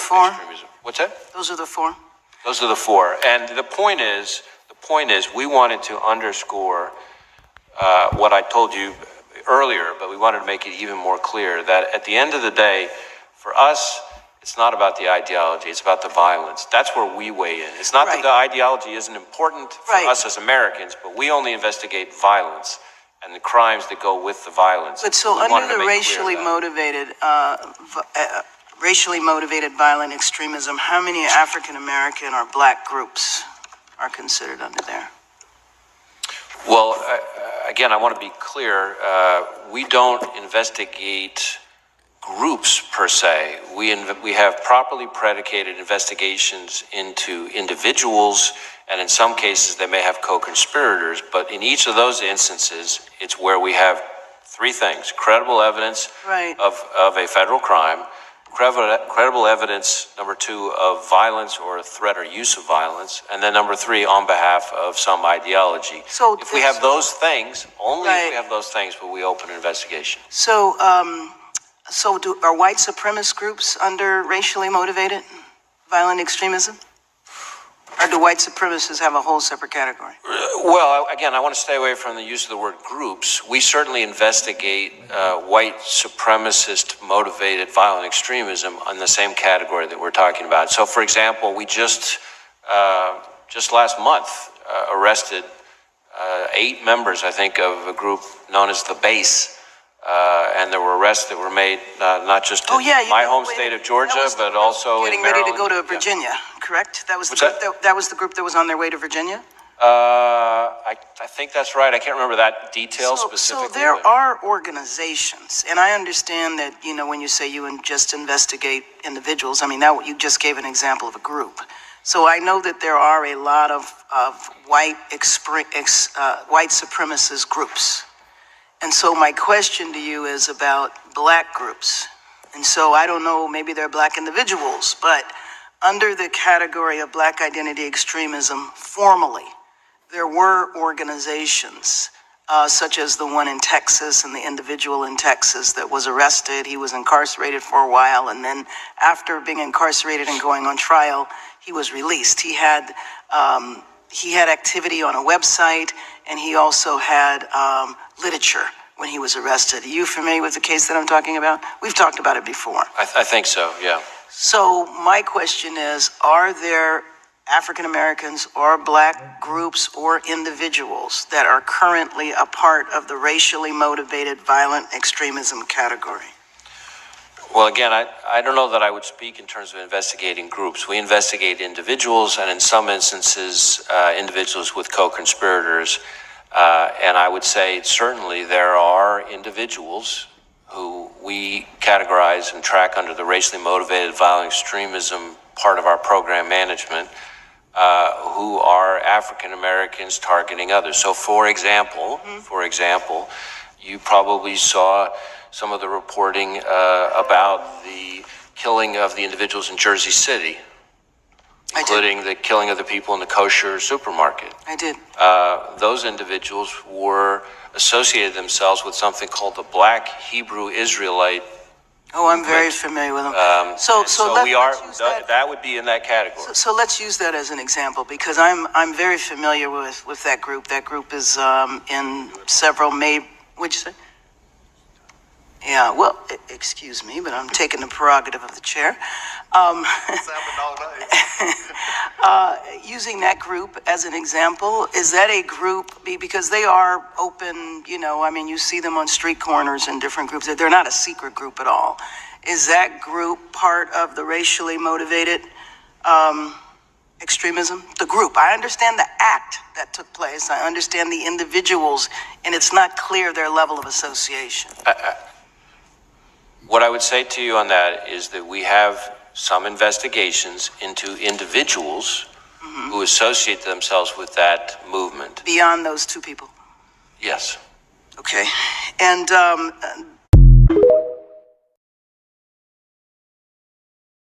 four? extremism. What's that? Those are the four? Those are the four. And the point is, we wanted to underscore what I told you earlier, but we wanted to make it even more clear that at the end of the day, for us, it's not about the ideology, it's about the violence. That's where we weigh in. It's not that the ideology isn't important for us as Americans, but we only investigate violence and the crimes that go with the violence. But so under the racially motivated violent extremism, how many African American or black groups are considered under there? Well, again, I want to be clear. We don't investigate groups per se. We have properly predicated investigations into individuals, and in some cases they may have co-conspirators, but in each of those instances, it's where we have three things: credible evidence of a federal crime, credible evidence, number two, of violence or threat or use of violence, and then number three, on behalf of some ideology. So if we have those things, only if we have those things will we open an investigation. So, are white supremacist groups under racially motivated violent extremism? Or do white supremacists have a whole separate category? Well, again, I want to stay away from the use of the word groups. We certainly investigate white supremacist motivated violent extremism in the same category that we're talking about. So, for example, we just last month arrested 8 members, I think, of a group known as the Base. And there were arrests that were made not just in my home state of Georgia, but also in Maryland. Getting ready to go to Virginia, correct? That was that was the group that was on their way to Virginia? I think that's right. I can't remember that detail specifically. So there are organizations, and I understand that, you know, when you say you just investigate individuals, I mean, that you just gave an example of a group. So I know that there are a lot of white supremacist groups. And so my question to you is about black groups. And so I don't know, maybe they're black individuals, but under the category of black identity extremism, formally, there were organizations such as the one in Texas and the individual in Texas that was arrested. He was incarcerated for a while, and then after being incarcerated and going on trial, he was released. He had activity on a website, and he also had literature when he was arrested. Are you familiar with the case that I'm talking about? We've talked about it before. I think so, yeah. So my question is, are there African Americans or black groups or individuals that are currently a part of the racially motivated violent extremism category? Well, again, I don't know that I would speak in terms of investigating groups. We investigate individuals, and in some instances, individuals with co-conspirators. And I would say certainly there are individuals who we categorize and track under the racially motivated violent extremism part of our program management, who are African Americans targeting others. So, for example, you probably saw some of the reporting about the killing of the individuals in Jersey City, including the killing of the people in the kosher supermarket. I did. Those individuals were associated themselves with something called the Black Hebrew Israelite. Oh, I'm very familiar with them. That would be in that category. So let's use that as an example, because I'm very familiar with that group. That group is in several what'd you say? Yeah, well, excuse me, but I'm taking the prerogative of the chair. Using that group as an example, is that a group, because they are open, you know, I mean, you see them on street corners in different groups. They're not a secret group at all. Is that group part of the racially motivated extremism? The group. I understand the act that took place. I understand the individuals, and it's not clear their level of association. What I would say to you on that is that we have some investigations into individuals who associate themselves with that movement. Beyond those two people? Yes. Okay. And